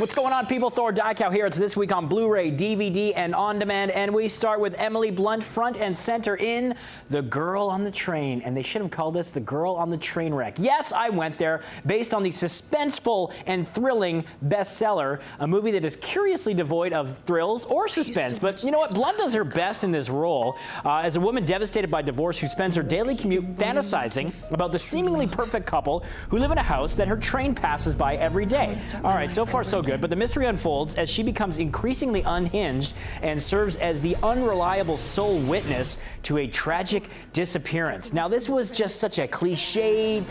What's going on, people? Thor here. It's This Week on Blu-ray, DVD, and On Demand. And we start with Emily Blunt front and center in The Girl on the Train. And they should have called this The Girl on the Train Wreck. Yes, I went there, based on the suspenseful and thrilling bestseller, a movie that is curiously devoid of thrills or suspense. But you know what? Blunt does her best in this role as a woman devastated by divorce who spends her daily commute fantasizing about the seemingly perfect couple who live in a house that her train passes by every day. All right, so far so good, but the mystery unfolds as she becomes increasingly unhinged and serves as the unreliable sole witness to a tragic disappearance. Now, this was just such a cliched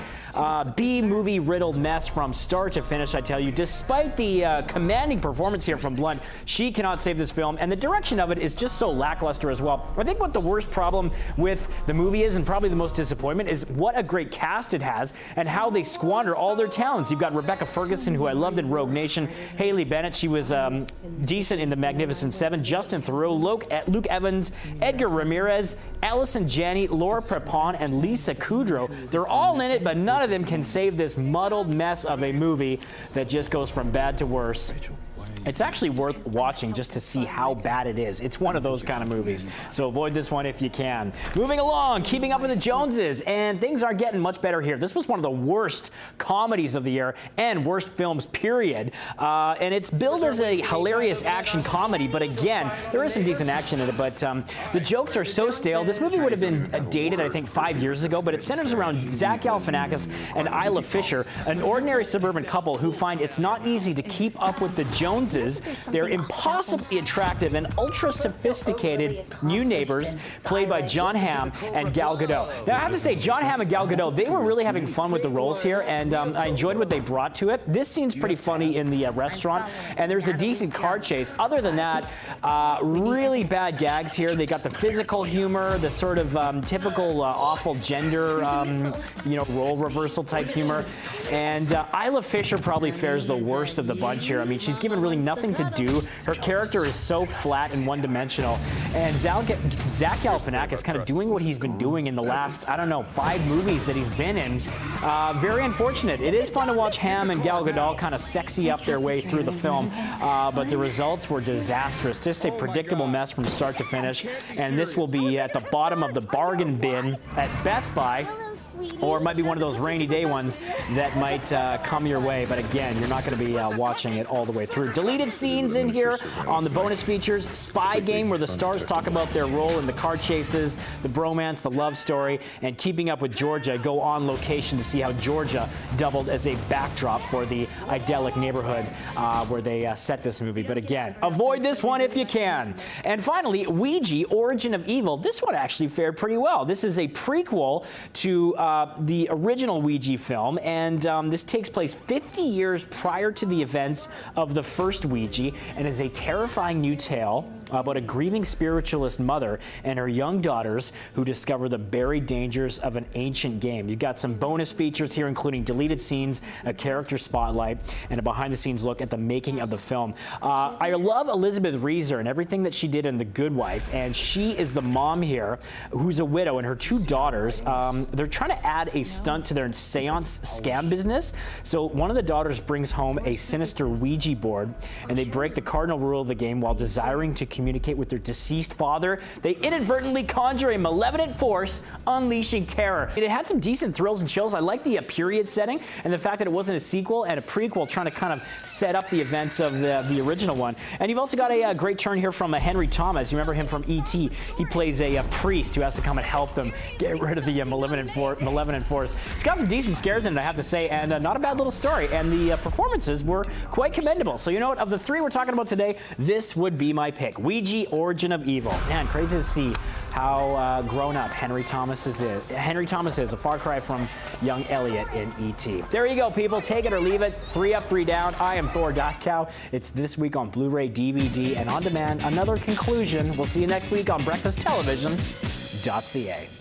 B-movie riddled mess from start to finish, I tell you. Despite the commanding performance here from Blunt, she cannot save this film, and the direction of it is just so lackluster as well. I think what the worst problem with the movie is, and probably the most disappointment, is what a great cast it has and how they squander all their talents. You've got Rebecca Ferguson, who I loved in Rogue Nation, Haley Bennett, she was decent in The Magnificent Seven, Justin Theroux, Luke Evans, Edgar Ramirez, Allison Janney, Laura Prepon, and Lisa Kudrow. They're all in it, but none of them can save this muddled mess of a movie that just goes from bad to worse. It's actually worth watching just to see how bad it is. It's one of those kind of movies, so avoid this one if you can. Moving along, Keeping Up with the Joneses, and things are getting much better here. This was one of the worst comedies of the year and worst films, period. And it's billed as a hilarious action comedy, but again, there is some decent action in it, but the jokes are so stale. This movie would have been dated, I think, 5 years ago, but it centers around Zach Galifianakis and Isla Fisher, an ordinary suburban couple who find it's not easy to keep up with the Joneses. They're impossibly attractive and ultra-sophisticated new neighbors played by Jon Hamm and Gal Gadot. Now, I have to say, Jon Hamm and Gal Gadot, they were really having fun with the roles here, and I enjoyed what they brought to it. This scene's pretty funny in the restaurant, and there's a decent car chase. Other than that, really bad gags here. They got the physical humor, the sort of typical awful gender, role reversal type humor, and Isla Fisher probably fares the worst of the bunch here. I mean, she's given really nothing to do. Her character is so flat and one-dimensional, and Zach Galifianakis kind of doing what he's been doing in the last, I don't know, 5 movies that he's been in. Very unfortunate. It is fun to watch Hamm and Gal Gadot kind of sexy up their way through the film, but the results were disastrous. Just a predictable mess from start to finish, and this will be at the bottom of the bargain bin at Best Buy, or it might be one of those rainy day ones that might come your way. But again, you're not going to be watching it all the way through. Deleted scenes in here on the bonus features. Spy Game, where the stars talk about their role in the car chases, the bromance, the love story, and Keeping Up with Georgia. Go on location to see how Georgia doubled as a backdrop for the idyllic neighborhood where they set this movie. But again, avoid this one if you can. And finally, Ouija, Origin of Evil. This one actually fared pretty well. This is a prequel to the original Ouija film, and this takes place 50 years prior to the events of the first Ouija, and is a terrifying new tale about a grieving spiritualist mother and her young daughters who discover the buried dangers of an ancient game. You've got some bonus features here, including deleted scenes, a character spotlight, and a behind-the-scenes look at the making of the film. I love Elizabeth Reeser and everything that she did in The Good Wife, and she is the mom here who's a widow, and her 2 daughters, they're trying to add a stunt to their seance scam business. So one of the daughters brings home a sinister Ouija board, and they break the cardinal rule of the game while desiring to communicate with their deceased father. They inadvertently conjure a malevolent force, unleashing terror. It had some decent thrills and chills. I like the period setting and the fact that it wasn't a sequel and a prequel trying to kind of set up the events of the original one. And you've also got a great turn here from Henry Thomas. You remember him from E.T. He plays a priest who has to come and help them get rid of the malevolent force. It's got some decent scares in it, I have to say, and not a bad little story. And the performances were quite commendable. So you know what? Of the 3 we're talking about today, this would be my pick. Ouija, Origin of Evil. Man, crazy to see how grown up Henry Thomas is. Henry Thomas is a far cry from young Elliot in E.T. There you go, people. Take it or leave it. 3 up, 3 down. I am Thor. It's This Week on Blu-ray, DVD, and On Demand. Another conclusion. We'll see you next week on breakfasttelevision.ca.